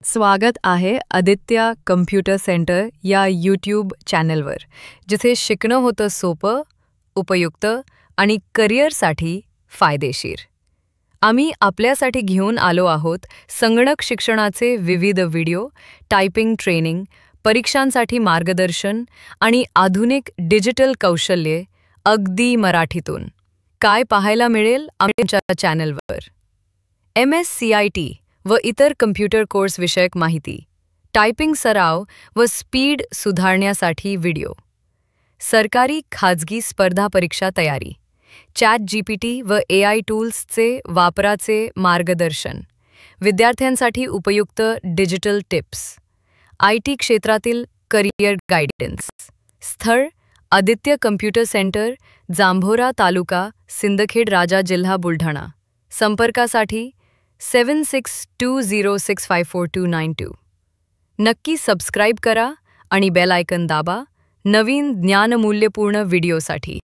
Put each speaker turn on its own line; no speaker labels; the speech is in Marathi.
स्वागत आहे आदित्य कम्प्युटर सेंटर या यूट्यूब चॅनलवर, जिथे शिकणं होतं सोपं, उपयुक्त आणि करिअरसाठी फायदेशीर. आम्ही आपल्यासाठी घेऊन आलो आहोत संगणक शिक्षणाचे विविध व्हिडिओ, टायपिंग ट्रेनिंग, परीक्षांसाठी मार्गदर्शन आणि आधुनिक डिजिटल कौशल्ये अगदी मराठीतून. काय पाहायला मिळेल आमच्या चॅनलवर? MSCIT व इतर कम्प्युटर कोर्स विषयक माहिती, टायपिंग सराव व स्पीड सुधारण्यासाठी व्हिडिओ, सरकारी खाजगी स्पर्धा परीक्षा तयारी, ChatGPT व AI टूल्सचे वापराचे मार्गदर्शन, विद्यार्थ्यांसाठी उपयुक्त डिजिटल टिप्स, IT क्षेत्रातील करिअर गायडन्स. स्थळ: आदित्य कम्प्युटर सेंटर, जांभोरा तालुका, सिंदखेड राजा जिल्हा बुलढाणा. संपर्कासाठी 7620654292. नक्की सबस्क्राईब करा आणि बेल आयकॉन दाबा नवीन ज्ञानमूल्यपूर्ण व्हिडिओसाठी.